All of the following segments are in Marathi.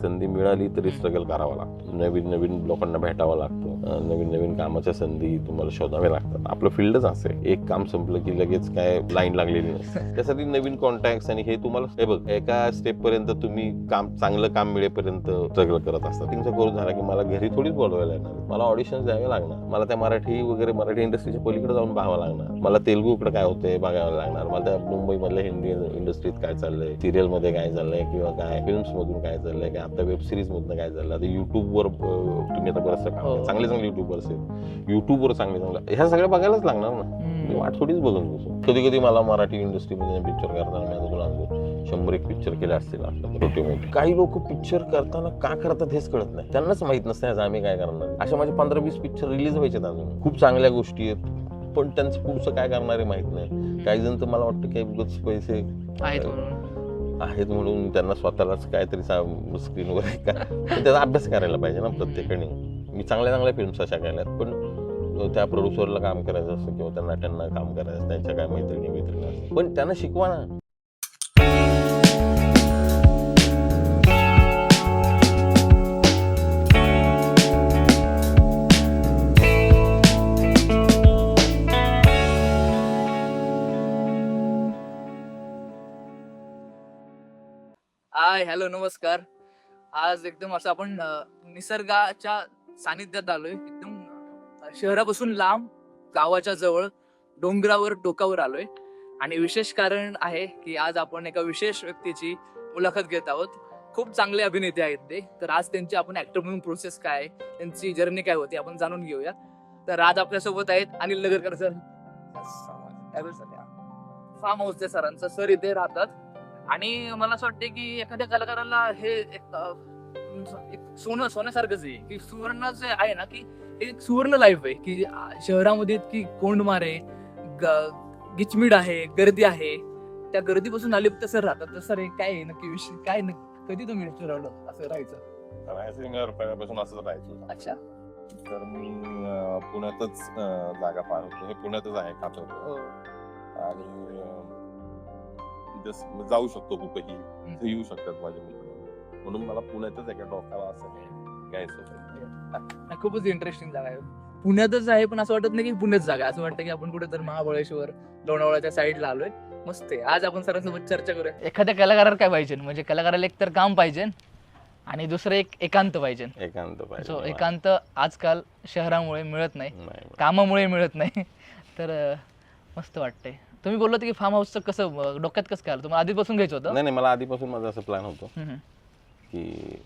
संधी मिळाली तरी स्ट्रगल करावा लागतो, नवीन नवीन लोकांना भेटावं लागतं, नवीन नवीन कामाच्या संधी तुम्हाला शोधाव्या लागतात. आपलं फील्डच असे, एक काम संपलं की लगेच काय लाईन लागलेली नसते. त्यासाठी नवीन कॉन्टॅक्ट आणि हे तुम्हाला हे बघ एका स्टेप पर्यंत तुम्ही काम चांगलं काम मिळेपर्यंत स्ट्रगल करत असतात. तुमचा कोर्स झाला की मला घरी थोडीच बोलवायला येणार, मला ऑडिशन्स द्यावे लागणार, मला त्या मराठी इंडस्ट्रीच्या पलीकडे जाऊन पाहावं लागणार, मला तेलुगूकडे काय होतंय बघावं लागणार, मला त्या मुंबईमधल्या हिंदी इंडस्ट्रीत काय चाललंय, सिरियल मध्ये काय चाललंय किंवा काय फिल्म्स मधून काय चाललंय, आता वेब सिरीज मधून काय चाललं, आता युट्यूबवर तुम्ही आता बरंचसं काम चांगले युट्यूबर्स आहेत, युट्यूबवर चांगले ह्या सगळ्या बघायलाच लागणार ना. मी वाट थोडीच बघून बसू. कधी कधी मला मराठी इंडस्ट्रीमध्ये पिक्चर करताना मी आता तुला सांगतो 100 पिक्चर केले असतील आपल्या. काही लोक पिक्चर करताना का करतात हेच कळत नाही, त्यांनाच माहित नसतं आम्ही काय करणार. अशा माझे 15-20 पिक्चर रिलीज व्हायचे अजून, खूप चांगल्या गोष्टी आहेत, पण त्यांचं पुढचं काय करणार आहे माहित नाही. काही जण तर मला वाटतं की उगाच पैसे आहेत म्हणून त्यांना स्वतःलाच काहीतरी स्क्रीनवर आहे का त्याचा अभ्यास करायला पाहिजे ना प्रत्येकाने. मी चांगल्या फिल्म्स अशा केल्यात, पण त्या प्रोड्युसरला काम करायचं असतं किंवा त्या नट्यांना काम करायचं असतं, त्यांच्या काय मैत्रिणी असतं, पण त्यांना शिकवा ना. हाय हॅलो नमस्कार. आज एकदम असं आपण निसर्गाच्या सानिध्यात आलोय, एकदम शहरापासून लांब, गावाच्या जवळ, डोंगरावर टोकावर आलोय. आणि विशेष कारण आहे की आज आपण एका विशेष व्यक्तीची मुलाखत घेत आहोत. खूप चांगले अभिनेते आहेत ते, तर आज त्यांची आपण ऍक्टर म्हणून प्रोसेस काय, त्यांची जर्नी काय होती आपण जाणून घेऊया. तर आज आपल्यासोबत आहेत अनिल नगरकर सर, फार्म हाऊसचे सरांचं. सर इथे राहतात आणि मला असं वाटतं की एखाद्या कलाकाराला हे एक सोन्यासारखंच आहे की सुवर्ण जे आहे ना, की एक सुवर्ण लाईफ आहे की शहरामध्ये इतकी कोंडमार आहे, गिचमीड आहे, गर्दी आहे, त्या गर्दीपासून अलिप्त सर राहतात. तर सर काय आहे नक्की विषय काय, कधी तुम्ही ठरवलं असं राहायचं? पहिल्यापासून असंच राहायचं. अच्छा. तर मी पुण्यातच जागा पाहत होतो, हे पुण्यातच आहे खातं आणि जाऊ शकतो कुठेही, येऊ शकतात माझे मित्र, म्हणून मला पुण्यातच एका डॉक्टरला असं घ्यायचं. खूपच इंटरेस्टिंग जागा आहे. पुण्यातच आहे, पण असं वाटत नाही की पुण्याच जागा, असं वाटतं की आपण कुठे तर महाबळेश्वर, लोणावळ्याच्या साईडला आलोय. मस्त आहे. आज आपण सरांसोबत चर्चा करूया. एखाद्या कलाकाराला काय पाहिजे, म्हणजे कलाकाराला एक तर काम पाहिजे आणि दुसरं एक एकांत पाहिजे. एकांत आजकाल शहरामुळे मिळत नाही, कामामुळे मिळत नाही. तर मस्त वाटतंय. तुम्ही बोललात की फार्म हाऊसचं कसं डोक्यात कसं काय आलं तुम्हाला? आधीपासून घ्यायचं होतं? नाही, मला आधीपासून माझा असं प्लॅन होतो की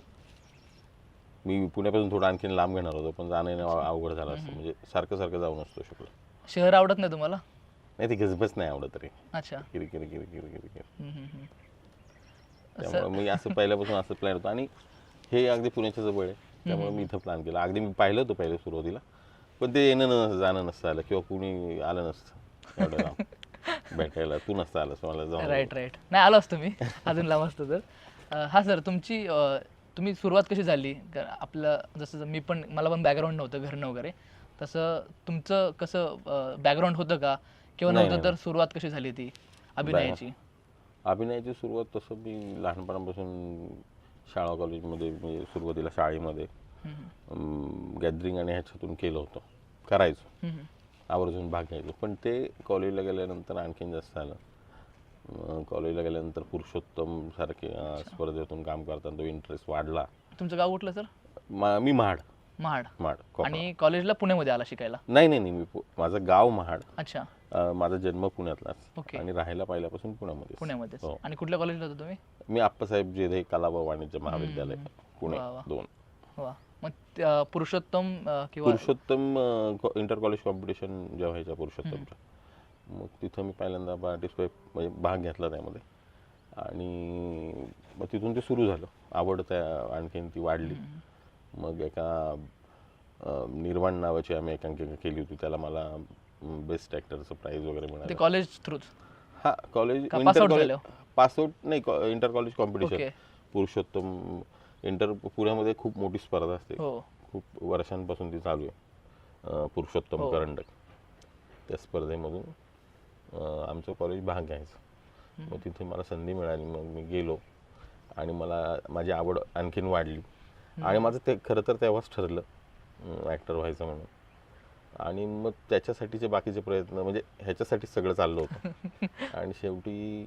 मी पुण्यापासून थोडं आणखीन लांब घेणार होतो, पण जाणं अवघड झालं असतं, म्हणजे सारखं जाऊ नसतो शकलो. शहर आवडत नाही तुम्हाला? नाही, ती गजबच नाही आवडत रे. अच्छा. किरकिर त्यामुळे मी असं पहिल्यापासून असं प्लॅन होतं, आणि हे अगदी पुण्याच्या जवळ आहे, त्यामुळे मी इथं प्लॅन केला. अगदी मी पाहिलं होतं पहिले सुरुवातीला, पण ते येणं जाणं नसतं आलं किंवा कुणी आलं नसतं एवढं लांब भेटायला. तू नसतं आलं मला जाऊन. राईट. नाही आलो असतो मी अजून लांब असतो तर. हा सर, तुम्ही सुरुवात कशी झाली? आपलं जसं मला पण बॅकग्राऊंड नव्हतं घरनं वगैरे, तसं तुमचं कसं बॅकग्राऊंड होतं का किंवा नव्हतं? तर सुरुवात कशी झाली ती अभिनयाची सुरुवात तसं मी लहानपणापासून शाळा कॉलेजमध्ये, म्हणजे सुरुवातीला शाळेमध्ये गॅदरिंग आणि ह्याच्यातून केलं होतं, करायचो, आवर्जून भाग घ्यायचो. पण ते कॉलेजला गेल्यानंतर आणखीन जास्त झालं. कॉलेजला गेल्यानंतर पुरुषोत्तम सारखे स्पर्धेतून काम करताना तो इंटरेस्ट वाढला. तुमचं गाव कुठलं सर? मी महाड. आणि कॉलेजला पुण्यामध्ये आला शिकायला? नाही, माझं गाव महाड. अच्छा. माझा जन्म पुण्यातलाच. ओके. आणि राहायला पहिल्यापासून पुण्यामध्ये. आणि कुठल्या कॉलेजला होता तुम्ही? मी आप्पासाहेब जेधे कला व वाणिज्य महाविद्यालय पुणे 2. मग पुरुषोत्तम इंटर कॉलेज कॉम्पिटिशन जेव्हा व्हायच्या पुरुषोत्तमच्या, मग तिथं मी पहिल्यांदा म्हणजे भाग घेतला त्यामध्ये, आणि मग तिथून ते सुरू झालं. आवड त्या आणखीन ती वाढली. मग एका निर्वाण नावाची आम्ही एकांकिका केली होती, त्याला मला बेस्ट ॲक्टरचं प्राईज वगैरे मिळालं. कॉलेज थ्रूच? हा, कॉलेज पासआउट नाही, इंटर कॉलेज कॉम्पिटिशन. पुरुषोत्तम पुण्यामध्ये खूप मोठी स्पर्धा असते, खूप वर्षांपासून ती चालू आहे, पुरुषोत्तम करंडक. त्या स्पर्धेमधून आमचं कॉलेज भाग घ्यायचं. मग तिथे मला संधी मिळाली, मग मी गेलो आणि मला माझी आवड आणखीन वाढली आणि माझं ते खरं तर तेव्हाच ठरलं ॲक्टर व्हायचं म्हणून. आणि मग त्याच्यासाठीचे बाकीचे प्रयत्न म्हणजे ह्याच्यासाठी सगळं चाललं होतं आणि शेवटी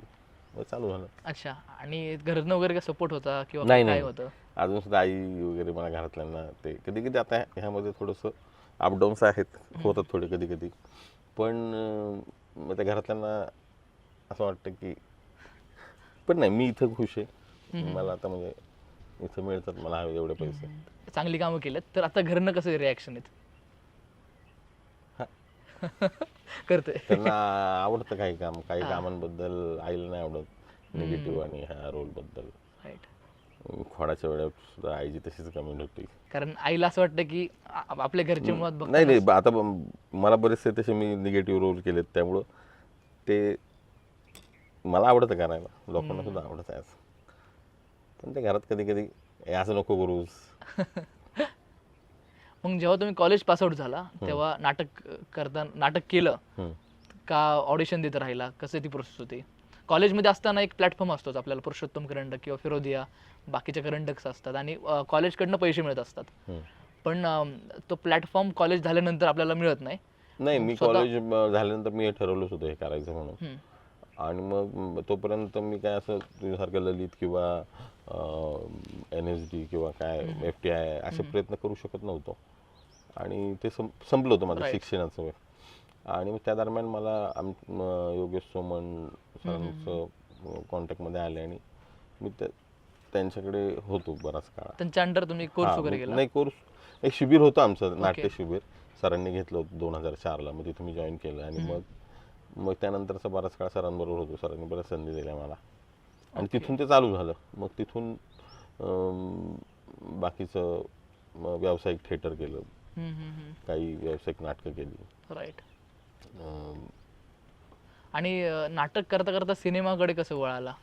मग चालू झालं. अच्छा. आणि घरनं वगैरे काय सपोर्ट होता किंवा नाही काय नाही होतं? अजून सुद्धा आई वगैरे मला घरातल्यांना ते कधी कधी आता ह्यामध्ये थोडंसं अपडाऊन्स आहेत, होतात थोडे कधी कधी, पण मग त्या घरातल्यांना असं वाटतं की पण नाही मी इथं खुश आहे. मला आता म्हणजे इथं मिळतात मला हवे एवढे पैसे. चांगली कामं केलं तर आता घरनं कसं रिॲक्शन आहेत? करतोय. त्यांना आवडतं काही काम, काही कामांबद्दल आईला नाही आवडत निगेटिव्ह आणि ह्या रोलबद्दल. राईट. खोडाच्या वेळेत सुद्धा आईची तशीच कमेंट होती. कारण आईला असं वाटतं की आपल्या घरचे मुळात नाही नाही बघतानाच- आता मला बरेचसे तसे मी निगेटिव्ह रोल केलेत त्यामुळं ते मला आवडतं करायला, लोकांना सुद्धा आवडत आहे असं. पण ते घरात कधी कधी असं नको करूस. मग जेव्हा तुम्ही कॉलेज पासआउट झाला तेव्हा नाटक केलं हम्म. का ऑडिशन देत राहिला? कसं ती प्रोसेस होती? कॉलेजमध्ये असताना एक प्लॅटफॉर्म असतोच आपल्याला, पुरुषोत्तम करंडक किंवा फिरोदिया, बाकीच्या करंडक्स असतात आणि कॉलेजकडनं पैसे मिळत असतात. हम्म. पण तो प्लॅटफॉर्म कॉलेज झाल्यानंतर आपल्याला मिळत नाही. नाही मी कॉलेज झाल्यानंतर मी हे ठरवलंच होतं हे करायचं म्हणून. हम्म. आणि मग तोपर्यंत मी काय असं तुझ्यासारखं ललित किंवा NSD किंवा काय FTI असे प्रयत्न करू शकत नव्हतो. आणि ते संपलं होतं माझं शिक्षणाचं वय. आणि मग त्या दरम्यान मला योगेश सोमन सरांचं कॉन्टॅक्टमध्ये आले आणि मी त्यांच्याकडे होतो बराच काळ. त्यांच्या अंडर तुम्ही कोर्स वगैरे केला? नाही कोर्स, एक शिबिर होतं आमचं नाट्य शिबिर सरांनी घेतलं होतं 2004ला. मग तिथं मी जॉईन केलं आणि मग त्यानंतरचा बराच काळ सरांबरोबर होतो. सरांनी बऱ्याच संधी दिल्या मला आणि तिथून ते चालू झालं. मग तिथून बाकीचं व्यावसायिक थिएटर केलं, काही व्यावसायिक नाटकं केली. राईट. आणि नाटक करता करता सिनेमाकडे कसं वळाला?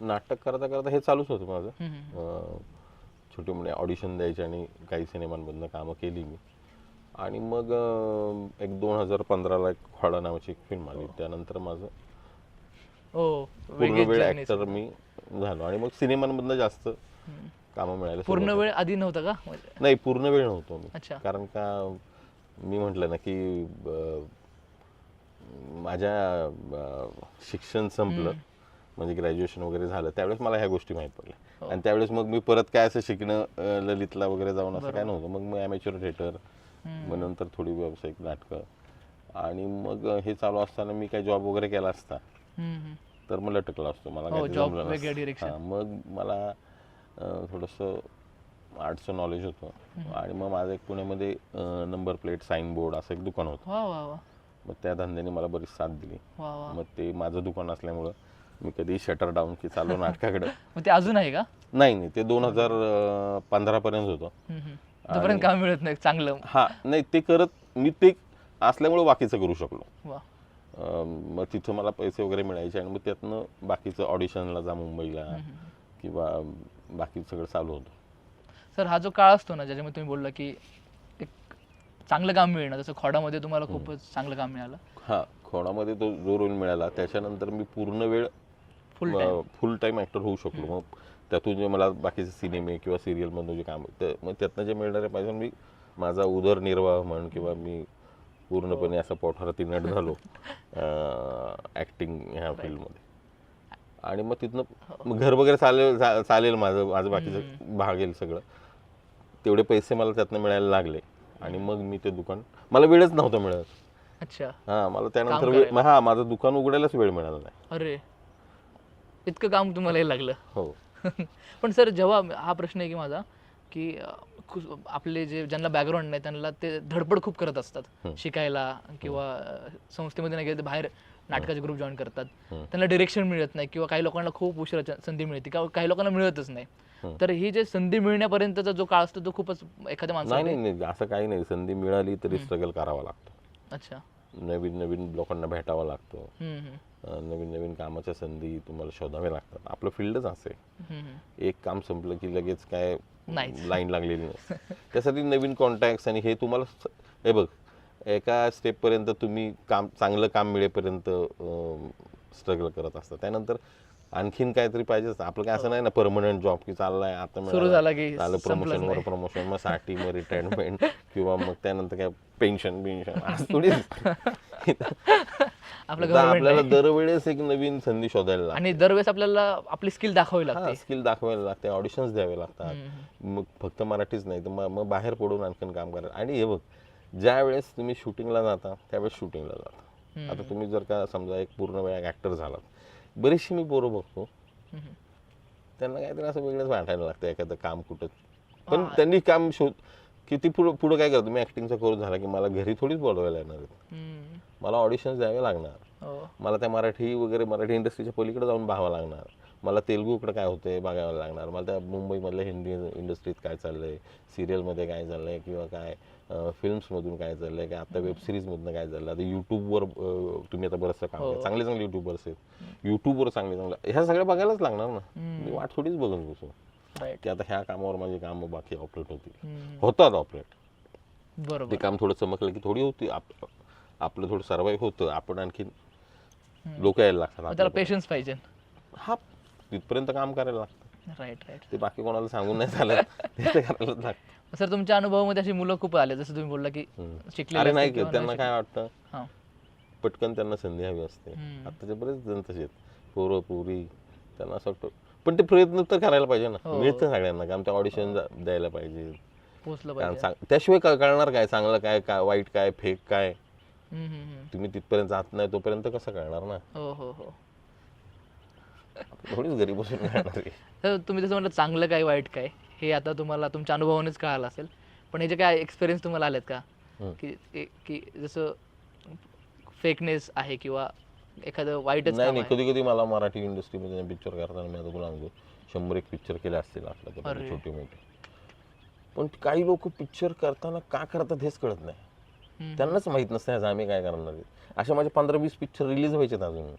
नाटक करता करता हे चालूच होतं माझं. छोटे मोठे ऑडिशन द्यायचे आणि काही सिनेमांमधनं कामं केली मी. आणि मग एक 2015ला एक खोडा नावाची एक फिल्म आली. त्यानंतर माझं पूर्ण वेळ ऍक्टर मी झालो आणि मग सिनेमांमधनं जास्त कामं मिळाली. पूर्ण वेळ आधी नव्हतं का? नाही पूर्ण वेळ नव्हतो मी. अच्छा. कारण का मी म्हटलं ना की माझ्या शिक्षण संपलं म्हणजे ग्रॅज्युएशन वगैरे झालं त्यावेळेस मला ह्या गोष्टी माहीत पडल्या. आणि त्यावेळेस मग मी परत काय असं शिकणं ललितला वगैरे जाऊन असं काय नव्हतं. मग मी ॲमेच्युअर थिएटर, मग नंतर थोडी व्यावसायिक नाटकं. आणि मग हे चालू असताना मी काय जॉब वगैरे केला असता तर मग लटकला असतो. मला काय जमलं नसतं. मग मला थोडंसं आर्टचं नॉलेज होतं आणि मग माझं एक पुण्यामध्ये नंबर प्लेट साईन बोर्ड असं एक दुकान होतं. मग त्या धंद्याने मला बरीच साथ दिली. मग ते माझं दुकान असल्यामुळं मी कधी शटर डाऊन की चालू नाटकाकडे. मग ते अजून आहे का? नाही ते 2015 पर्यंत होतं. तोपर्यंत काम मिळत नाही चांगलं. हा नाही ते करत मी ते असल्यामुळे बाकीचं करू शकलो. मग तिथं मला पैसे वगैरे मिळायचे आणि मग त्यातनं बाकीचं ऑडिशनला जा मुंबईला किंवा बाकी सगळं चालू होतं. सर हा जो काळ असतो ना ज्याच्यामध्ये तुम्ही बोलला की एक चांगलं काम मिळणं, जसं खोडामध्ये तुम्हाला खूपच चांगलं काम मिळालं. हा खोडामध्ये तो जो रोल मिळाला त्याच्यानंतर मी पूर्ण वेळ फुल टाइम ऍक्टर होऊ शकलो. मग त्यातून जे मला बाकीचे सिनेमे किंवा सिरियलमधून जे काम मग त्यातनं जे मिळणारे पाहिजे मी माझा उदरनिर्वाह म्हण किंवा मी पूर्णपणे असं पोटहाराती नट झालो ऍक्टिंग ह्या फील्डमध्ये. आणि मग तिथनं घर वगैरे चालेल माझं बाकीचं भागेल सगळं, तेवढे पैसे मला त्यातनं मिळायला लागले. आणि मग मी ते दुकान, मला वेळच नव्हता मिळत. अच्छा. हा मला त्यानंतर माझं दुकान उघडायलाच वेळ मिळाला नाही. अरे इतकं काम तुम्हाला लागलं. हो. पण सर जेव्हा हा प्रश्न आहे की माझा की आपले जे ज्यांना बॅकग्राऊंड नाही त्यांना ते धडपड खूप करत असतात शिकायला किंवा संस्थेमध्ये नाही गेले तर बाहेर नाटकाचे ग्रुप जॉईन करतात. त्यांना डिरेक्शन मिळत नाही किंवा काही लोकांना खूप उशिरा संधी मिळते किंवा काही लोकांना मिळतच नाही. तर ही जे संधी मिळण्यापर्यंतचा जो काळ असतो तो खूपच एखाद्या माणसाला. नाही असं काही नाही, संधी मिळाली तरी स्ट्रगल करावा लागतो. अच्छा. नवीन लोकांना भेटावं लागतं. नवीन कामाच्या संधी तुम्हाला शोधाव्या लागतात. आपलं फील्डच असे, एक काम संपलं की लगेच काय लाईन लागलेली नसते. त्यासाठी नवीन कॉन्टॅक्ट्स आणि हे तुम्हाला हे बघ एका स्टेपपर्यंत तुम्ही चांगलं काम मिळेपर्यंत स्ट्रगल करत असता. त्यानंतर आणखीन काहीतरी पाहिजेच. आपलं काय असं नाही ना परमनंट जॉब की चाललाय आता सुरू झाला की झालं संपलंच प्रमोशन वर नाही. प्रमोशन, मग साठी मग रिटायरमेंट किंवा मग त्यानंतर काय पेन्शन असं थोडी आपलं गव्हर्नमेंट आपल्याला दरवेळेस एक नवीन संधी शोधायला लागते आणि दरवेळेस आपल्याला आपली स्किल दाखवावी लागते. स्किल दाखवायला लागते, ऑडिशन्स द्यावे लागतात. हम्म. मग फक्त मराठीच नाही तर मग बाहेर पडून आणखीन काम करायला. आणि हे बघ, ज्या वेळेस तुम्ही शूटिंगला जाता त्यावेळेस शूटिंगला जाता. आता तुम्ही जर का समजा एक पूर्ण वेळा ऍक्टर झालात, बरीचशी मी पोरं बघतो हम्म. त्यांना काहीतरी असं वेगळंच वाटायला लागतं एखादं काम कुठं, पण त्यांनी काम शोध की ती पुढं काय करतो, मी ऍक्टिंगचा कोर्स झाला की मला घरी थोडीच बोलवायला येणार आहेत, हम्म. मला ऑडिशन्स द्यावे लागणार, हो. मला त्या मराठी इंडस्ट्रीच्या पलीकडे जाऊन पाहावं लागणार, मला तेलुगूकडे काय होतंय बघावं लागणार, मला त्या मुंबईमधल्या हिंदी इंडस्ट्रीत काय चाललंय, सिरियलमध्ये काय चाललंय किंवा काय फिल्म्समधून काय चाललंय, काय आता वेब सिरीजमधून काय चाललंय, आता यूट्यूबवर तुम्ही आता बरंचसं काम चांगले चांगले युट्यूबर्स आहेत, यूट्यूबवर चांगले ह्या सगळ्या बघायलाच लागणार ना. मी वाट थोडीच बघून बसू की आता ह्या कामावर माझी कामं बाकी ऑपरेट होतील. होतात ऑपरेट, बरोबर. ते काम थोडं चमकलं की थोडी होती, आपलं थोडं सर्वाईव्ह होतं, आपण आणखीन लोक यायला लागतात त्याला पेशन्स पाहिजे. हा, तिथपर्यंत काम करायला लागतं. राईट. ते बाकी कोणाला सांगून नाही चालत, ते करायलाच लागतं. सर तुमच्या अनुभवामध्ये अशी मुलं खूप आले, जसं तुम्ही बोलला की शिकलेले अरे नाही, असतील किंवा त्यांना काय वाटतं हां. पटकन त्यांना संधी हवी असते. आताचे बरेच जण तसे आहेत, पोरं पोरी, त्यांना असं वाटतं पण ते प्रयत्न तर करायला पाहिजे ना. मिळतं सगळ्यांना काम, ते ऑडिशन द्यायला पाहिजे, पोहोचलं कारण पाहिजे. त्याशिवाय कळणार काय चांगलं काय, काय वाईट काय, फेक काय. हम्म. तुम्ही तिथपर्यंत जात नाही तोपर्यंत कसं कळणार ना. हो. थोडीच घरी बसून कळणार आहे. तर तुम्ही जसं म्हटलं चांगलं काय वाईट काय हे आता तुम्हाला तुमच्या अनुभवानेच कळालं असेल, पण हे जे काय एक्सपिरियन्स तुम्हाला आलेत का की जसं फेकनेस आहे किंवा एखादं वाईटच काम नाही, आहे? कधी कधी मला मराठी इंडस्ट्रीमध्ये पिक्चर करताना मी आता तुला सांगतो 100 पिक्चर केले असतील आपल्या अरे. छोटे मोठे, पण काही लोक पिक्चर करताना का करतात हेच कळत नाही. त्यांनाच माहित नसतं ह्याचं आम्ही काय करणार आहे. अशा माझे 15-20 पिक्चर रिलीज व्हायचे अजून,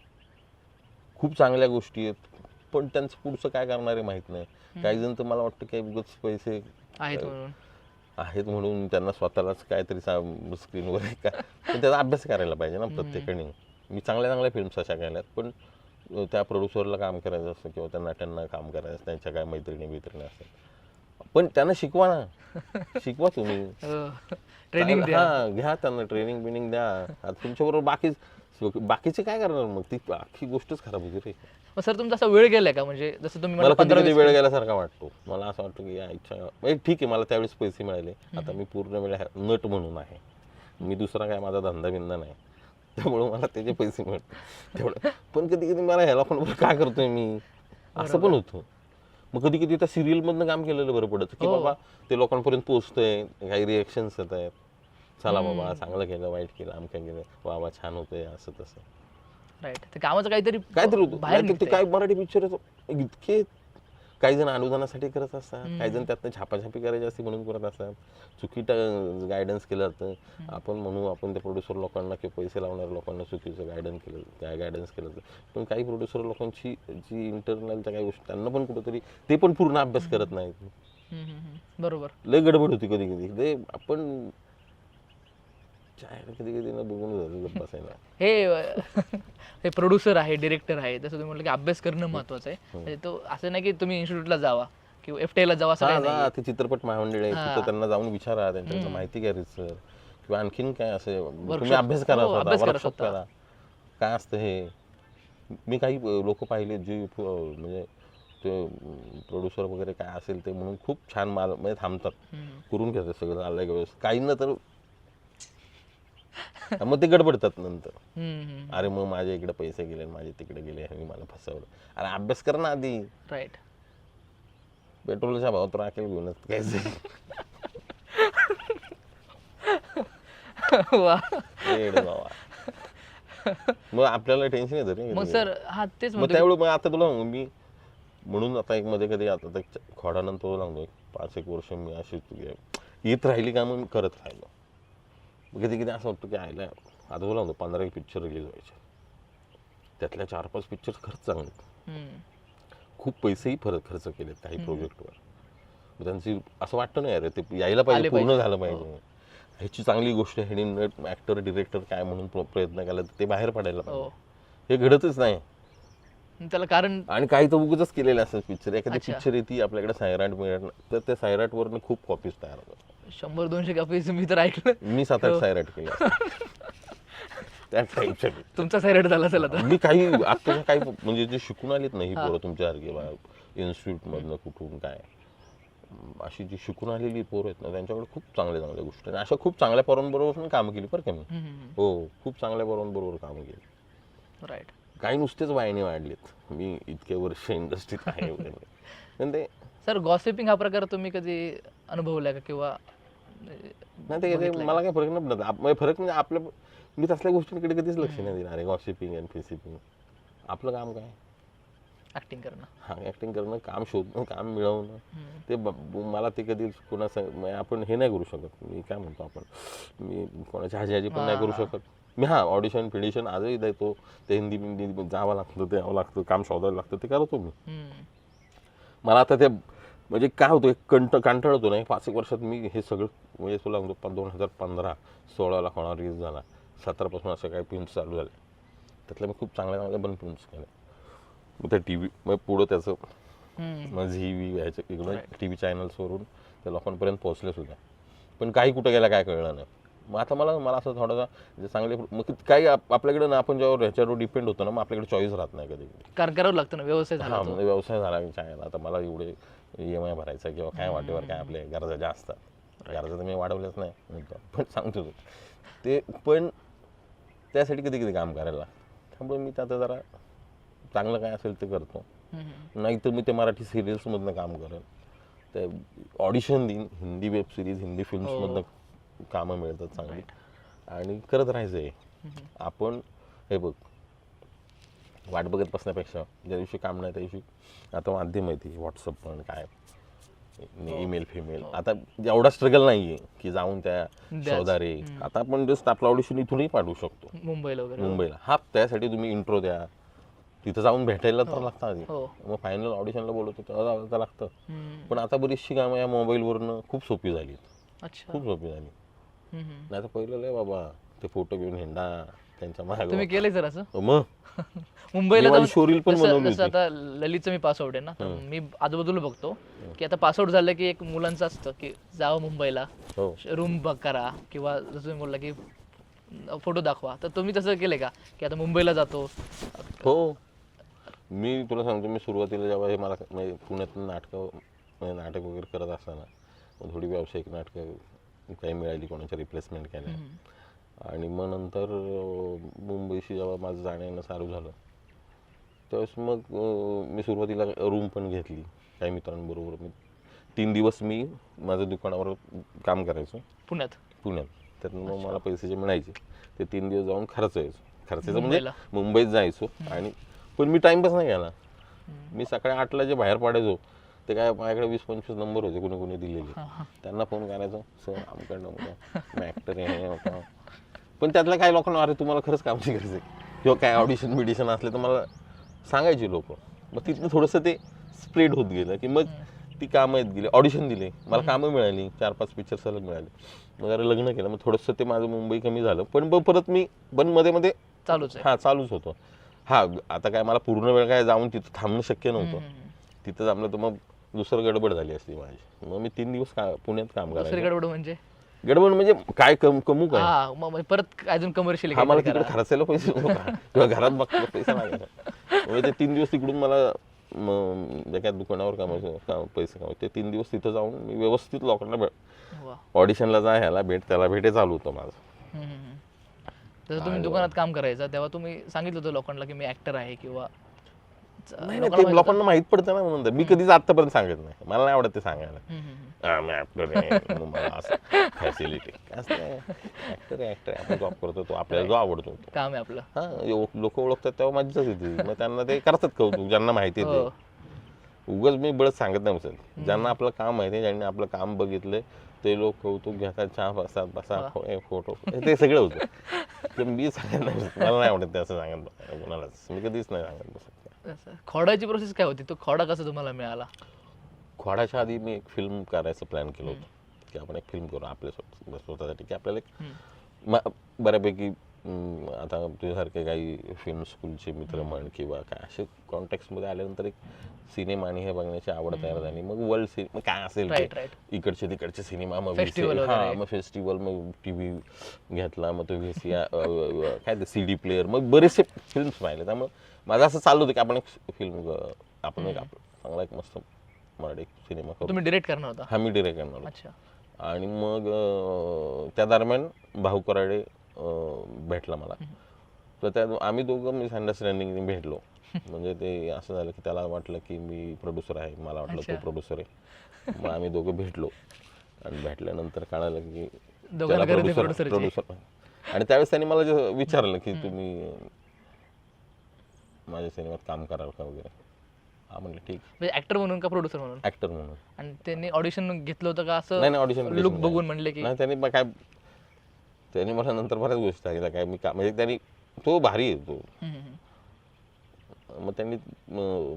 खूप चांगल्या गोष्टी आहेत, पण त्यांचं पुढचं काय करणार आहे माहित नाही. काही जण तर मला वाटतं की उगाच पैसे आहेत म्हणून त्यांना स्वतःलाच काहीतरी स्क्रीनवर काय, पण त्याचा अभ्यास करायला पाहिजे ना प्रत्येकाने. मी चांगल्या फिल्म्स अशा केल्यात, पण त्या प्रोड्युसरला काम करायचं असतं किंवा त्या नट्यांना काम करायचं असतं, त्यांच्या काय मैत्रिणी असतात, पण त्यांना शिकवा ना, शिकवा तुम्ही, ट्रेनिंग घ्या त्यांना, ट्रेनिंग बिनिंग द्या. आता तुमच्याबरोबर बाकीचे काय करणार, मग ती अख्खी गोष्टच खराब होती रे. सर तुमचा असा वेळ गेलाय का, म्हणजे जसं तुम्ही मला कधी कधी वेळ गेल्यासारखा वाटतो. मला असं वाटतं की इच्छा ठीक आहे, मला त्यावेळेस पैसे मिळाले, आता मी पूर्ण वेळ नट म्हणून आहे, मी दुसरा काय माझा धंदा बिंदा नाही, त्यामुळे मला त्याचे पैसे मिळतात तेवढं. पण कधी कधी मला ह्याला पण काय करतोय मी असं पण होतं. मग कधी कधी त्या सिरियलमधनं काम केलेलं बरं पडतं की बाबा ते लोकांपर्यंत पोहोचतंय, काही रिएक्शन्स येत आहेत, चला बाबा चांगलं केलं, वाईट केलं, आमच्या केलं, बाबा छान होतंय, असं तसं. राईट. ते कामाचं काहीतरी होतं बाहेर ते काय. मराठी पिक्चर इतके काही जण अनुदानासाठी करत असतात, काही जण त्यातनं छापाछापी करायची असते म्हणून करत असतात, चुकीचं गायडन्स केलं जातं. आपण त्या प्रोड्युसर लोकांना किंवा पैसे लावणाऱ्या लोकांना चुकीचं गायडन्स केलं जातं. पण काही प्रोड्युसर लोकांची जी इंटरनलच्या काही गोष्टी त्यांना पण कुठेतरी ते पण पूर्ण अभ्यास करत नाहीत. बरोबर. लय गडबड होती कधी कधी, आपण कधी कधी ना बघून बसायला. हे प्रोड्युसर आहे, डिरेक्टर आहे, जसं तुम्ही म्हटलं की अभ्यास करणं महत्वाचं आहे. म्हणजे तो असं नाही की तुम्ही इन्स्टिट्यूटला जावा किंवा FTI जावा, असं काही नाही. ते चित्रपट महामंडळ आहे तिथं त्यांना जाऊन विचारा, त्यांच्याकडे माहिती घ्या, रिसर्च किंवा आणखीन काय असे तुम्ही अभ्यास करा, वर्कशॉप करा, काय असतं हे. मी काही लोक पाहिले जे म्हणजे ते प्रोड्युसर वगैरे काय असेल ते म्हणून खूप छान माल म्हणजे थांबतात, करून घेतात सगळं आलं व्यवस्थित. काहींना तर मग ते गडबडतात नंतर, अरे मग माझ्या इकडे पैसे गेले, माझे तिकडे गेले, आणि मला फसवलं. अरे अभ्यास कर ना आधी. राईट. पेट्रोलच्या भावात राखेल घेऊनच काय मग आपल्याला टेन्शन येतं रे. मग सर तेच मग त्यावेळी मग आता तुला मी म्हणून आता एक मध्ये कधी आता खोडानंतर लागलो 5-1 वर्ष मी अशी येत राहिली का, मग मी करत राहिलो. कधी कधी असं वाटतं की आयला आता तुला 15 पिक्चर रिलीज व्हायचे, त्यातल्या 4-5 पिक्चर खरंच चांगले, खूप पैसेही खर्च केलेत काही प्रोजेक्टवर. त्यांची असं वाटतं नाही अरे ते यायला पाहिजे, पूर्ण झालं पाहिजे, ह्याची चांगली गोष्ट आहे, ह्यानी नट ऍक्टर डिरेक्टर काय म्हणून प्रयत्न केला ते बाहेर पडायला पाहिजे. हे घडतच नाही. त्याला कारण आणि काही तर उगच केलेले असतात पिक्चर. एखादी अच्छा. पिक्चर येते आपल्याकडे सायराट मिळत तर त्या सायराट वरनं खूप कॉपीज तयार होतात. 100-200 कॉपीज मी तर ऐकलं. मी 7-8 हो. सायराट केले त्या टाईपच्या. तुमचा सायरेट झाला असेल आता. मी काही आत्ताच्या काही म्हणजे जे शिकून आलेत नाही हा. पोरं तुमच्यासारखी इन्स्टिट्यूट मधनं कुठून काय, अशी जी शिकून आलेली पोरं आहेत ना त्यांच्याकडे खूप चांगल्या चांगल्या गोष्टी आहेत. आणि अशा खूप चांगल्या पोरांबरोबर पण कामं केली बरं का मी. हो, खूप चांगल्या पोरांबरोबर कामं केली. राईट. काही नुसतेच वायने वाढलेत. मी इतके वर्ष इंडस्ट्रीत आहे वगैरे. पण ते सर गॉसिपिंग हा प्रकार तुम्ही कधी अनुभवलाय का किंवा नाही ते बघितलंय मला काही फरक नाही पडत. फरक म्हणजे आपलं, मी तसल्या गोष्टींकडे कधीच लक्ष नाही देणार आहे. गॉसिपिंग आणि फेसिपिंग आपलं काम काय, ऍक्टिंग करणं? हा ऍक्टिंग करणं, काम शोधणं, काम मिळवणं. ते मला ते कधी म्हणजे आपण हे नाही करू शकत. मी काय म्हणतो आपण, मी कोणाची हाजी पण नाही करू शकत. मी ऑडिशन फिडिशन आजही देतो. ते हिंदी जावं लागतं, ते यावं लागतं, काम शोधायला लागतं, ते करतो मी. मला आता ते म्हणजे काय होतं, एक कंटाळ होतो नाही. 5 वर्षात मी हे सगळं म्हणजे तुला सांगतो 2015-16 होणार रिलीज झाला. 17 पासून असं काही फिल्म्स चालू झाले. त्यातल्या मी खूप चांगल्या पण फिल्म्स केल्या. मग त्या टी व्ही मग पुढं त्याचं मग झी व्ही ह्याच्या इकडं टी व्ही चॅनल्सवरून त्या लोकांपर्यंत पोहोचले सुद्धा. पण काही कुठं गेला काय कळलं नाही. मग आता मला असं थोडासा जे चांगले मग काही आपल्याकडे ना, आपण जेव्हा ह्याच्यावर डिपेंड होतो ना, मग आपल्याकडे चॉईस राहत नाही कधी. कारण करावं लागतं ना, व्यवसाय झाला तो. म्हणजे व्यवसाय झाला चांगला. आता मला एवढे EMI भरायचा किंवा काय वाटेवर काय आपल्या गरजा जास्त गरजा तर मी वाढवल्याच नाही, पण सांगतो ते. पण त्यासाठी कधी कधी काम करायला लागतं. त्यामुळे मी त्यात जरा चांगलं काय असेल ते करतो. नाहीतर मी ते मराठी सिरियल्समधनं काम करेन, ते ऑडिशन देईन. हिंदी वेब सिरीज, हिंदी फिल्म्समधनं कामं मिळतात चांगली आणि करत राहायचं आहे. आपण हे बघ, वाट बघत बसण्यापेक्षा ज्या दिवशी काम नाही त्या दिवशी, आता माध्यम आहे ती व्हॉट्सअप पण काय ईमेल फिमेल, आता एवढा स्ट्रगल नाही आहे की जाऊन त्या शोधारे. आता आपण जस्ट आपलं ऑडिशन इथूनही पाठवू शकतो मुंबईला वगैरे. मुंबईला. त्यासाठी तुम्ही इंट्रो द्या, तिथं जाऊन भेटायला तर लागतं आधी. मग फायनल ऑडिशनला बोलवतो तेव्हा जायला लागतं. पण आता बरीचशी कामं या मोबाईलवरनं खूप सोपी झाली. खूप सोपी झाली. नाही तर पहिलं लय बाबा ते फोटो घेऊन हिंडा त्यांच्या मागे. तुम्ही केलंय सर असं? मग मुंबईला मी शोरील पण बनवली जसं आता ललितचं मी पास आउट आहे ना, तर मी आजूबाजूला बघतो की आता पास आउट झालं की एक मुलांचं असतं की जावं मुंबईला, रूम करा किंवा जसं तुम्ही बोलला की फोटो दाखवा. तर तुम्ही तसं केलंय का की आता मुंबईला जातो? हो, मी तुला सांगतो, मी सुरुवातीला जेव्हा हे मला म्हणजे पुण्यातून नाटक वगैरे करत असताना थोडी व्यावसायिक नाटकं काही मिळाली, कोणाच्या रिप्लेसमेंट केल्या. आणि मग नंतर मुंबईशी जेव्हा माझं जाणं येणं चालू झालं त्यावेळेस मग मी सुरुवातीला रूम पण घेतली काही मित्रांबरोबर. मी 3 दिवस मी माझ्या दुकानावर काम करायचो पुण्यात. त्यातून मग मला पैसे जे मिळायचे ते 3 दिवस जाऊन खर्चायचं म्हणजे मुंबईत जायचो. आणि पण मी टाइमपास नाही केला. मी सकाळी 8ला जे बाहेर पडायचो ते काय, माझ्याकडे 20-25 नंबर होते कोणी दिलेले. त्यांना फोन करायचो, सर आमकडनं मी ॲक्टर आहे. पण त्यातल्या काही लोकांना, अरे तुम्हाला खरंच काम शिकायचं किंवा काय ऑडिशन बिडिशन असले तर मला सांगायचे लोक. मग तिथनं थोडंसं ते स्प्रेड होत गेलं की मग ती कामं येत गेली. ऑडिशन दिले, मला कामं मिळाली, 4-5 पिक्चर सलग मिळाले. मग जरा लग्न केलं, मग थोडंसं ते माझं मुंबई कमी झालं. पण परत मी मध्ये चालूच होतो. आता काय मला पूर्ण वेळ काय जाऊन तिथं थांबणं शक्य नव्हतं. तिथं थांबलं तर मग दुसरं गडबड झाली असती माझी. मग मी 3 दिवस पुण्यात काम करायचं. गडबड म्हणजे काय कमू काय, परत अजून कमर्शियल मला तिकडे खर्चायला पैसे नव्हता किंवा घरात बघायला पैसा लागायचा. म्हणजे ते 3 दिवस तिकडून मला एका दुकानावर पैसे कमावते. 3 दिवस तिथं जाऊन मी व्यवस्थित लोकांना ऑडिशनला जा, ह्याला भेट त्याला भेटे चालू होतं माझं. जसं तुम्ही दुकानात काम करायचं तेव्हा तुम्ही सांगितलं होतं लोकांना की मी ऍक्टर आहे किंवा? नाही, ते लोकांना माहित पडतं ना म्हणून. मी कधीच आतापर्यंत सांगत नाही, मला नाही आवडत ते सांगायला. मी ऍक्टर आहे, मला असं फॅसिलिटी ऍक्टर आपण जॉब करतो, तो आपल्याला जो आवडतो काम आहे आपलं. लोक ओळखतात तेव्हा मज्जाच येते. मग त्यांना ते करतात कौतुक, ज्यांना माहिती आहे ते. उगाच मी बळच सांगत नाही असेल. ज्यांना आपलं काम माहिती आहे, ज्यांनी आपलं काम बघितलंय ते लोक कौतुक घेतात, चहा बसा फोटो, ते सगळं होतं. मी सांगत नाही, मला नाही आवडत ते असं सांगत कोणालाच. मी कधीच नाही सांगत बसत. खोडाची प्रोसेस काय होती? तो खोडा कसा तुम्हाला मिळाला? खोडाच्या आधी मी एक फिल्म करायचं प्लॅन केलं होतं की आपण एक फिल्म करू आपल्या स्वतःसाठी, की आपल्याला एक बऱ्यापैकी आता तुझ्यासारखे काही फिल्म स्कूलचे मित्र म्हण किंवा काय असे कॉन्टॅक्टमध्ये आल्यानंतर एक सिनेमा आणि हे बघण्याची आवड तयार झाली. मग वर्ल्ड सिनेमा काय असेल ते राईट राईट इकडचे तिकडचे सिनेमा, मग Festival वगैरे. मग फेस्टिवल, मग टीव्ही घेतला, मग तो काय ते CD प्लेअर, मग बरेचसे फिल्म्स पाहिले. त्यामुळे माझं असं चालू होतं की आपण एक फिल्म आपण एक चांगला एक मस्त मराठी सिनेमा करू. तुम्ही डिरेक्ट करणार होता? हा मी डिरेक्ट करणार. अच्छा. आणि मग त्या दरम्यान भाऊ कराडे भेटला मला. तर त्या आम्ही दोघं मिसअंडरस्टँडिंग भेटलो. म्हणजे ते असं झालं की त्याला वाटलं की मी प्रोड्युसर आहे, मला वाटलं तो प्रोड्युसर आहे. मग आम्ही दोघं भेटलो आणि भेटल्यानंतर कळालं की त्याला प्रोड्युसर. आणि त्यावेळेस त्यांनी मला विचारलं की तुम्ही माझ्या सिनेमात काम कराल का वगैरे. हा म्हणलं ठीक. म्हणजे ऍक्टर म्हणून का प्रोड्युसर म्हणून? ऍक्टर म्हणून. आणि त्यांनी ऑडिशन घेतलं होतं का असं? नाही ऑडिशन लुक बघून म्हणले की? नाही, त्यांनी मला नंतर बऱ्याच गोष्टी सांगितल्या काय मी म्हणजे त्यांनी तो भारी आहे तो. मग त्यांनी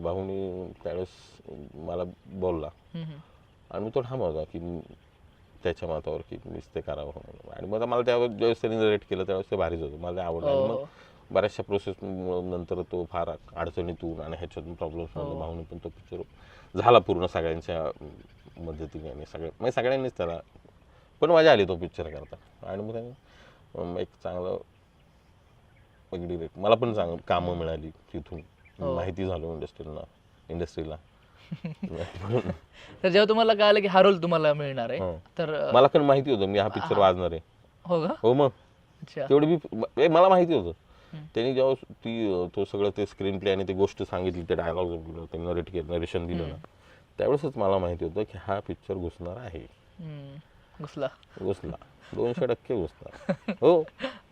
भाऊनी त्यावेळेस मला बोलला आणि मी तो ठाम होता की त्याच्या मतावर की मीच ते करावं. आणि मग मला त्यावेळेस ज्यावेळेस त्यांनी रेट केलं त्यावेळेस ते भारीच होतं, मला आवडलं. आणि मग बऱ्याचशा प्रोसेस नंतर तो फार अडचणीतून आणि ह्याच्यातून प्रॉब्लेम्स भाऊनी पण तो पिक्चर झाला पूर्ण सगळ्यांच्या मदतीने आणि म्हणजे सगळ्यांनीच त्याला पण मजा आली तो पिक्चर करता. आणि मग त्याने एक चांगलं डिरेक्ट मला पण कामं मिळाली तिथून, माहिती झालो इंडस्ट्रीला. तर जेव्हा तुम्हाला कळालं की हा रोल तुम्हाला मिळणार आहे तर मला पण माहिती होतं मी हा पिक्चर वाजणार आहे. हो का? हो मग तेवढी मला माहिती होतं. त्यांनी जेव्हा तो सगळं ते स्क्रीन प्ले आणि ती गोष्ट सांगितली, ते डायलॉग दिलं, त्यांनी नरेशन दिलं ना, त्यावेळेसच मला माहिती होतं की हा पिक्चर घुसणार आहे. घुसला 200% घुसला. हो,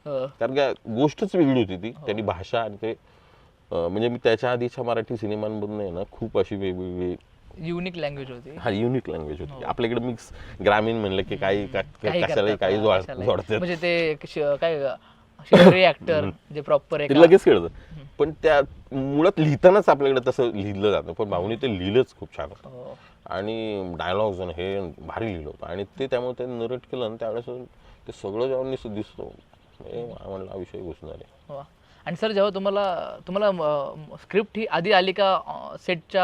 कारण का गोष्टच वेगळी होती ती. त्यांनी भाषा आणि ते म्हणजे मी त्याच्या आधीच्या मराठी सिनेमांमधून आहे ना खूप अशी वेगवेगळी युनिक लँग्वेज होती. हा युनिक लँग्वेज होती. आपल्याकडे मिक्स ग्रामीण म्हणलं की काही कशालाही काही जोडतात, म्हणजे ते काय शहरी ऍक्टर जे प्रॉपर ते लगेच कळतं. पण त्या मुळात लिहितानाच आपल्याकडे तसं लिहिलं जातं, पण भाऊनी ते लिहिलंच खूप छान होतं. आणि डायलॉग्स आणि हे भारी लिहिलं होतं. आणि ते त्यामुळे ते नरेट केलं आणि त्यावेळेस ते सगळं जेव्हा दिसतो म्हणलं हा विषय घुसणार आहे. आणि सर जेव्हा तुम्हाला स्क्रिप्ट ही आधी आली का सेट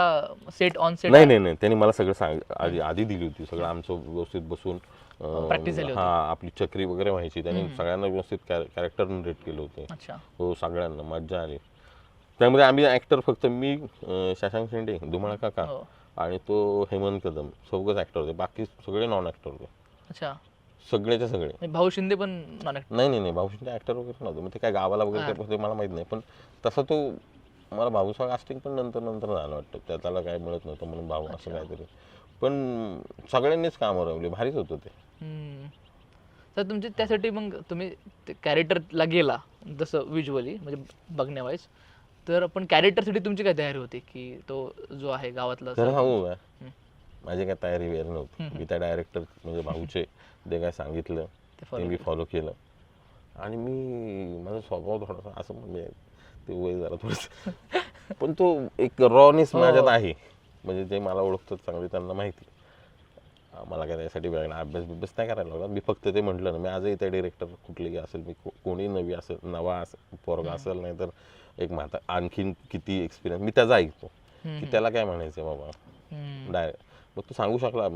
ऑन सेट? नाही, त्यांनी मला सगळं आधी दिली होती. सगळं आमचं व्यवस्थित बसून प्रॅक्टिस झाली होती. आपली चक्री वगैरे व्हायची. त्यांनी सगळ्यांना व्यवस्थित कॅरेक्टर नरेट केले होते. हो, सगळ्यांना मज्जा आली. त्यामध्ये आम्ही ऍक्टर फक्त मी, शशांक शेंडे, धुमाळ काका आणि तो हेमंत कदम चौघच ऍक्टर होते. बाकी सगळे नॉन ऍक्टर होते. अच्छा. सगळेचे सगळे. भाऊ शिंदे पण नॉन ऍक्टर? नाही, भाऊ शिंदे ऍक्टर वगैरे नव्हते. मग ते काय गावाला वगैरे मला माहित नाही. पण तसं तो मला भाऊचा कास्टिंग पण नंतर झालं वाटतं. त्याला काय मिळत नव्हतं म्हणून भाऊ असं काहीतरी. पण सगळ्यांनीच कामं रवली, भारीच होतं ते. तर तुमची त्यासाठी मग तुम्ही कॅरेक्टरला गेला जसं विज्युअली म्हणजे बघण्यावाईज, तर पण कॅरेक्टरसाठी तुमची काय तयारी होती की तो जो आहे गावातला? तर हो, माझी काय तयारी वेळ नव्हती. मी त्या डायरेक्टर म्हणजे भाऊचे जे काय सांगितलं ते मी फॉलो केलं. आणि माझा स्वभाव थोडासा असं म्हणजे ते वय जरा थोडंसं पण तो एक रॉनेस माझ्यात आहे. म्हणजे जे मला ओळखतात चांगले त्यांना माहिती. मला काय त्यासाठी वेगळा अभ्यास नाही करायला लागला. मी फक्त ते म्हटलं ना, मी आजही त्या डिरेक्टर कुठलेही असेल, मी कोणी नवा असेल, पोरगा असेल, नाही तर एक म्हाता आणखीन किती एक्सपिरियन्स मी त्याचा ऐकतो की त्याला काय म्हणायचं बाबा डायरेक्ट. मग तो सांगू शकला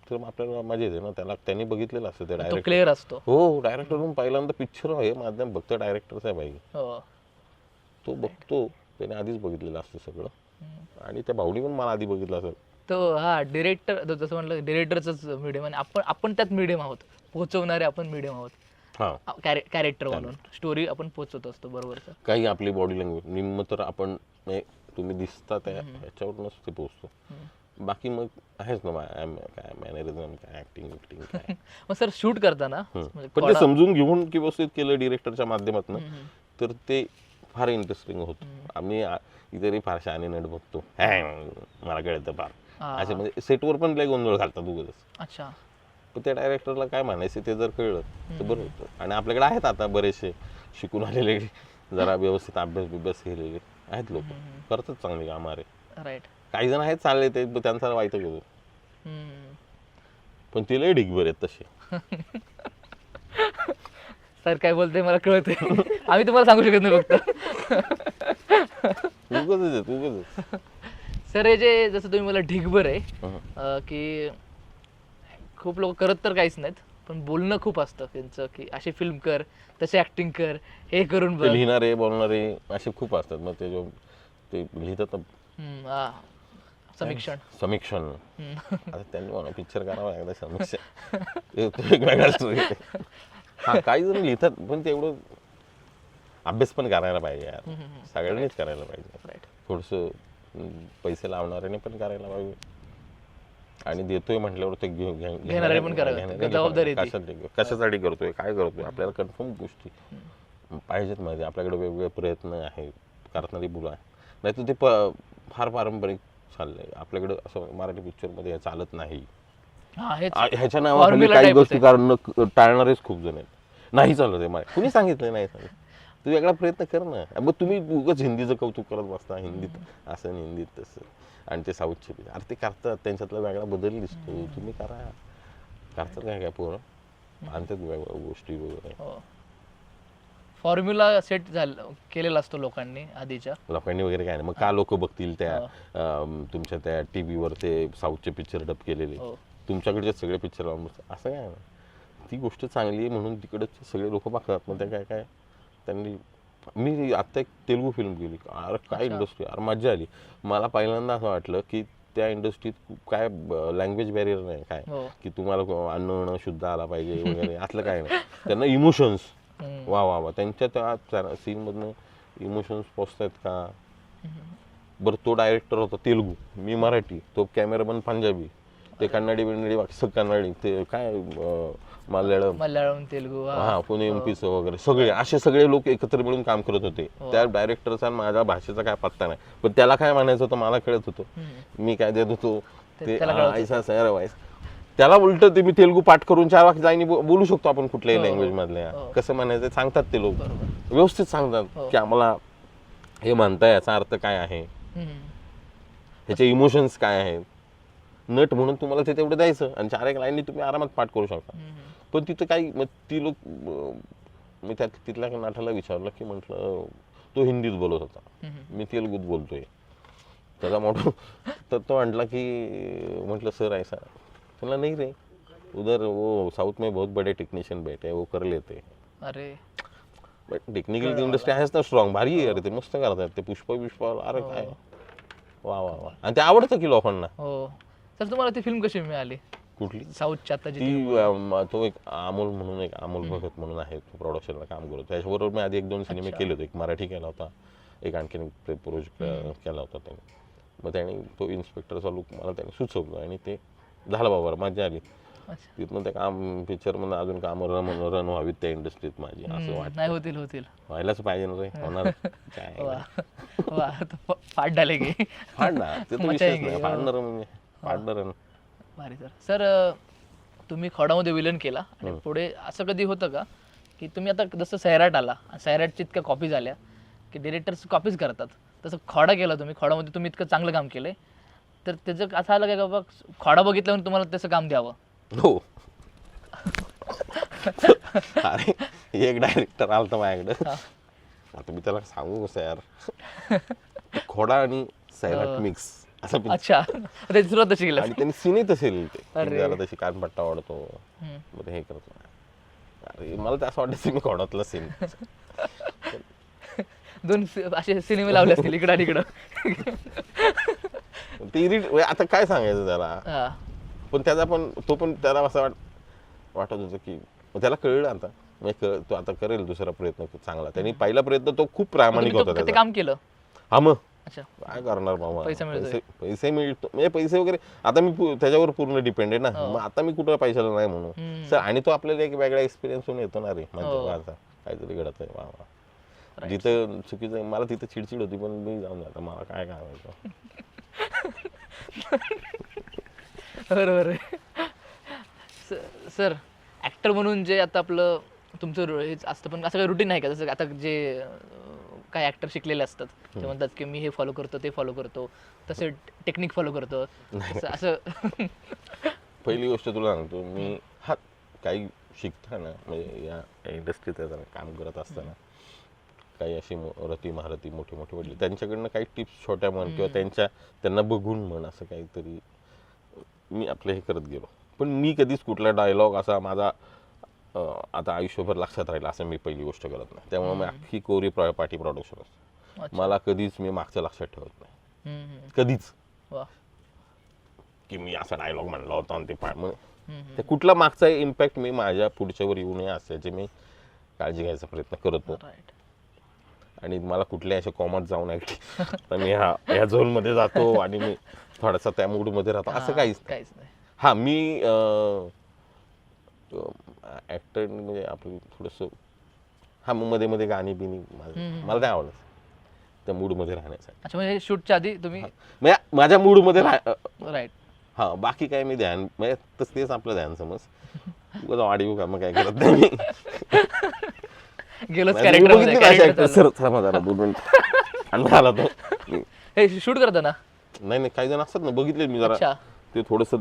तर आपल्याला मजा येते ना. त्यांनी बघितलेलं असतं ते डायरेक्टर, क्लिअर असतो. हो, डायरेक्टर म्हणून पहिल्यांदा पिक्चर हे माध्यम बघतो डायरेक्टरच आहे बाई. तो बघतो, त्याने आधीच बघितलेलं असतं सगळं. आणि त्या भाऊनी पण मला आधी बघितलं असेल. तो डिरेक्टर जसं म्हटलं डिरेक्टरच मीडियम आणि आपण त्यात मीडियम आहोत, पोहोचवणारे आपण मीडियम आहोत. कॅरेक्टर म्हणून स्टोरी आपण पोहोचवत असतो. बरोबर. काय आपली बॉडी लँग्वेज निम्म तर आपण तुम्ही दिसता त्याच्यावरूनच ते पोहोचतो. बाकी मग आहेच ना काय मॅनरिझम, काय ऍक्टिंग काय. मग सर शूट करताना पण ते समजून घेऊन व्यवस्थित केलं डिरेक्टरच्या माध्यमातून तर ते फार इंटरेस्टिंग होतं. आम्ही इतरही फार शहाणे नट बघतो, मला कळतं फार असे म्हणजे सेटवर पण लय गोंधळ घालतात उगाच. अच्छा. पण त्या डायरेक्टरला काय म्हणायचं ते जर कळलं तर बरं होतं. आणि आपल्याकडे आहेत आता बरेचसे शिकून आलेले, जरा व्यवस्थित अभ्यास केलेले आहेत लोक, करतात चांगली कामं. राईट. काही जण आहेत चालले ते त्यांचा वाईट घेतो, पण ते लय ढिगभर आहेत तसे. सर काय बोलते मला कळतंय. आम्ही तुम्हाला सांगू शकत नाही फक्त. उगाच सर हे जे जसं तुम्ही मला ढिगभर आहे की खूप लोक करत तर काहीच नाहीत, पण बोलणं खूप असतं त्यांचं की अशी फिल्म कर, तशी ऍक्टिंग कर, हे करून बघ. लिहिणारे बोलणारे असे खूप असतात. मग ते लिहितात ना समीक्षण. आता त्यांनी म्हणा पिक्चर करावा एकदा समीक्षण, तो एक वेगळा स्टोरी. हा काही जण लिहितात, पण तेवढं अभ्यास पण करायला पाहिजे यार. सगळ्यांनीच करायला पाहिजे. थोडस पैसे लावणाऱ्याने पण करायला पाहिजे, आणि देतोय म्हटल्यावर ते घेणारे पण करायला जबाबदारी. कशासाठी करतोय, काय करतोय, आपल्याला कन्फर्म गोष्टी पाहिजेत. मध्ये आपल्याकडे वेगवेगळे प्रयत्न आहेत, करणारी मुलं आहे. नाही तर ते फार पारंपरिक चाललंय आपल्याकडे. असं मराठी पिक्चर मध्ये चालत नाही. ह्याच्या नावाखाली काही गोष्टी टाळणारेच खूप जण आहेत. नाही चालत आहे, कुणी सांगितलं नाही चालत. तू वेगळा प्रयत्न कर ना. मग तुम्ही उगाच हिंदीचं कौतुक करत बसता, हिंदीत असं हिंदीत तसं, आणि ते साऊथचे अरे ते करतात, त्यांच्यातला वेगळा बदल दिसतो. तुम्ही करतात काय पोरं आणतात वेगळ्या गोष्टी वगैरे. फॉर्म्युला सेट केलेला असतो लोकांनी वगैरे काय नाही. मग का लोक बघतील त्या तुमच्या त्या टीव्हीवर ते साऊथचे पिक्चर डब केलेले, तुमच्याकडचे सगळे पिक्चर लावून असं काय ना. ती गोष्ट चांगली आहे म्हणून तिकडचे सगळे लोक बघतात. मग त्या काय त्यांनी, मी आत्ता एक तेलुगू फिल्म केली. अरे काय इंडस्ट्री, अरे मजा आली. मला पहिल्यांदा असं वाटलं की त्या इंडस्ट्रीत काय लँग्वेज बॅरियर नाही, काय की तुम्हाला अन्न शुद्ध आला पाहिजे वगैरे असलं काय नाही. त्यांना इमोशन्स वा वा वा, त्यांच्या त्या सीन मधनं इमोशन्स पोचतायत का. बरं तो डायरेक्टर होता तेलुगू, मी मराठी, तो कॅमेरामन पंजाबी, ते कन्नडी कन्नडी, ते काय मल्याळम तेलुगू, हा पुणे एमपीचं वगैरे सगळे असे सगळे लोक एकत्र मिळून काम करत होते. त्या डायरेक्टरचा माझ्या भाषेचा काय पत्ता नाही, पण त्याला काय म्हणायचं होतं मला कळत होतं. मी काय देत होतो ते ऐसा सैर व्हायस. त्याला उलट ते मी तेलुगू पाठ करून 4 वाक्य जाईनी बोलू शकतो आपण कुठल्याही लँग्वेज मधल्या. कसं म्हणायचं सांगतात ते लोक, व्यवस्थित सांगतात की आम्हाला हे म्हणताय याचा अर्थ काय आहे, ह्याचे इमोशन्स काय आहेत. नट म्हणून तुम्हाला ते तेवढं द्यायचं आणि 4 एक लाईनी तुम्ही आरामात पाठ करू शकता. पण तिथं काही मग ती लोक, मी तिथल्या नाठाला विचारलं की म्हटलं तो हिंदीत बोलत होता, मी तेलुगूत बोलतोय. त्याचा मोठा तर तो म्हटला की म्हटलं सर ऐसा, त्याला नाही रे उधर वो साउथ में बहुत बड़े टेक्नीशियन बैठे हैं, वो कर लेते. अरे टेक्निकल इंडस्ट्री आहेच ना स्ट्रॉंग, भारी आहे. अरे ते मस्त करतात ते पुष्प. अरे काय वा वा वा. आणि ते आवडतं की लोकांना. तर तुम्हाला ती फिल्म कशी मिळाली कुठली साऊथची आता ती? तो एक अमोल म्हणून, एक अमोल भगत म्हणून आहे, तो प्रोडक्शनला काम करतो. त्याच्याबरोबर मी आधी 1-2 सिनेमे केले होते. एक मराठी केला होता, एक आणखीन प्रोजेक्ट केला होता त्याने. मग त्याने तो इन्स्पेक्टरचा लुक मला त्याने सुचवलं आणि ते झालं बाबा, मजा आली. तिथनं ते काम पिक्चरमध्ये अजून काम रन व्हावीत त्या इंडस्ट्रीत माझी, असं वाटतं. नाही होतील व्हायलाच पाहिजे ना रे, होणार काय फाट डाले गे फाडणार, ते तर विषयच नाही. फाडणार म्हणजे फाडणार. भारी सर, तुम्ही खडामध्ये विलन केला आणि पुढे असं कधी होतं का की तुम्ही आता जसं सैराट आला, सैराटची इतक्या कॉपी झाल्या की डिरेक्टर्स कॉपीज करतात, तसं खोडा केला तुम्ही, खोडामध्ये तुम्ही इतकं चांगलं काम केलंय, तर त्याचं असं आलं का बाबा खोडा बघितल्यावर तुम्हाला त्याचं काम द्यावं? हो. अरे एक डायरेक्टर आलता माझ्याकडं, आता मी त्याला सांगू कसं यार, खोडा आणि सैराट मिक्स असा. अच्छा, त्याची सुरुवात तशी केली आणि त्यांनी सीनही तसे लिहिते, त्याला तशी कानपट्टा वाढतो, मग हे करतो. अरे मला तर असं वाटतं मी खोडातला सीन 2 असे सिनेमे लावले असतील इकडं आणि इकडं. ते आता काय सांगायचं त्याला. पण त्याचा पण तो पण त्याला असं वाटत होतं की त्याला कळलं आता, तो आता करेल दुसरा प्रयत्न चांगला. त्यांनी पहिला प्रयत्न तो खूप प्रामाणिक होता, ते काम केलं. हा मग काय करणार बाबा, पैसे मिळतो म्हणजे पैसे वगैरे. आता मी त्याच्यावर पूर्ण डिपेंड आहे ना, मग आता मी कुठं पैशाला नाही म्हणून सर. आणि तो आपल्याला एक वेगळा एक्सपिरियन्स होऊन येतो ना रे, म्हणजे काहीतरी घडत आहे वा. जिथं चुकीचं मला तिथं चिडचिड होती, पण मी जाऊन जाता, मला काय व्हायचं. बरोबर. सर ऍक्टर म्हणून जे आता आपलं तुमचं हेच असतं, पण असं काही रुटीन आहे का? जसं आता जे काय ऍक्टर शिकलेले असतात ते म्हणतात की मी हे फॉलो करतो, ते फॉलो करतो, तसे टेक्निक फॉलो करतो असं. पहिली गोष्ट तुला सांगतो मी, हा काही शिकताना म्हणजे या इंडस्ट्रीत काम करत असताना काही अशी रती महारथी मोठे मोठे वडील त्यांच्याकडनं काही टिप्स छोट्या म्हण किंवा त्यांना बघून म्हण असं काहीतरी मी आपलं हे करत गेलो. पण मी कधीच कुठला डायलॉग असा माझा आता आयुष्यभर लक्षात राहिला असं मी पहिली गोष्ट करत नाही. त्यामुळे मी अख्खी कोरी पाठी प्रोडक्शन असतो. मला कधीच मी मागचं लक्षात ठेवत नाही कधीच की मी असा डायलॉग म्हणला होता आणि ते कुठला मागचा इम्पॅक्ट मी माझ्या पुढच्यावर येऊ नये असल्याची मी काळजी घ्यायचा प्रयत्न करतो. आणि मला कुठल्या अशा कॉमत जाऊन तर मी ह्या झोन मध्ये जातो आणि मी थोडासा त्या मूड मध्ये राहतो असं काहीच नाही. हा मी ऍक्टर म्हणजे आपलं थोडस मध्ये मध्ये गाणी बिनी मला नाही आवडत त्या मूड मध्ये राहण्यासाठी. अच्छा म्हणजे शूटच्या आधी तुम्ही माझ्या मूड मध्ये राईट. हा बाकी काय मी ध्यान म्हणजे तेच आपलं ध्यान समज वाढीव काम काय करत नाही. गेलोच हे शूट करताना नाही काही जण असतात ना बघितले मी जरा ते थोडस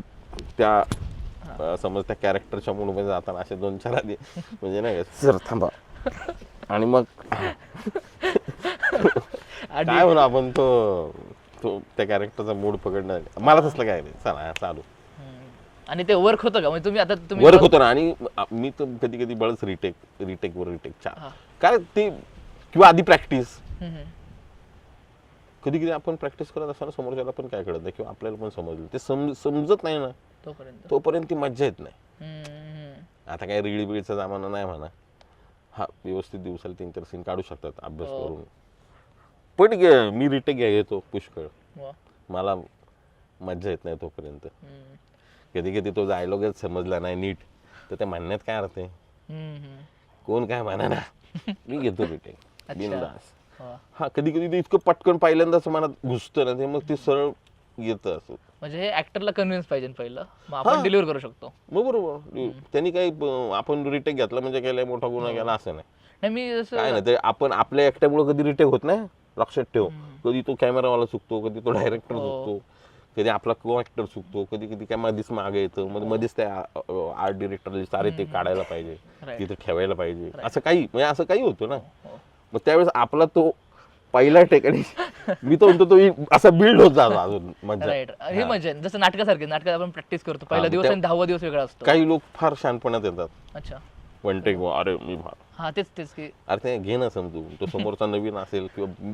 त्या समज त्या कॅरेक्टरच्या मूड मध्ये जाताना असे 2-4 आधी म्हणजे नाही सर थांबा आणि मग काय म्हणू आपण तो त्या कॅरेक्टरचा मूड पकडणं मला तसलं काय नाही चला चालू. आणि ते वर्क होतं का म्हणजे तुम्ही वर्क होतं ना. आणि मी तर कधी कधी बळच रिटेक काय ते किंवा आधी प्रॅक्टिस कधी कधी आपण प्रॅक्टिस करत असताना समोरच्याला पण काय कळत नाही किंवा आपल्याला पण समजलं ते समजत नाही ना तोपर्यंत ती मज्जा येत नाही. आता काय रीळ बीळचा जमाना नाही म्हणा. हा व्यवस्थित दिवसाला 3-4 सीन काढू शकतात अभ्यास करून. पण मी रिटेक घेतो पुष्कळ. मला मज्जा येत नाही तोपर्यंत. कधी कधी तो डायलॉगच समजला नाही नीट तर त्या म्हणण्यात काय अर्थ आहे. कोण काय म्हणा ना मी घेतो रिटेक बिनधास्त. हा कधी कधी ते इतकं पटकन पहिल्यांदाच मनात घुसतं ना ते मग ते सरळ येतं असं. म्हणजे हे ऍक्टरला कन्व्हिन्स पाहिजे पहिलं मग आपण डिलिव्हर करू शकतो. मग बरोबर त्यांनी काही आपण रिटेक घेतला म्हणजे काय मोठा गुन्हा केला असं नाही. मी काय नाही ते आपण आपल्या एकट्यामुळे कधी रिटेक होत नाही लक्षात ठेव. कधी तो कॅमेरावाला चुकतो कधी तो डायरेक्टर चुकतो कधी आपला को ऍक्टर चुकतो कधी कधी काय मध्येच मागे येतं मध्येच त्या आर्ट डिरेक्टर सारे ते काढायला पाहिजे तिथे ठेवायला पाहिजे असं काही म्हणजे असं काही होतं ना. मग त्यावेळेस आपला तो पहिला ठिकाणी मी तो म्हणतो तो असा बिल्ड होत जातो अजून मजा. हे मजा जसं नाटकासारखे नाटकात आपण प्रॅक्टिस करतो पहिला दिवस आणि 10वा दिवस वेगळा असतो. काही लोक फार शहाणपणात येतात. अच्छा वन टेक अरे मी हा तेच की अरे ते घे ना समजून तो समोरचा नवीन असेल किंवा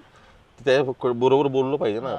त्या बरोबर बोललो पाहिजे ना.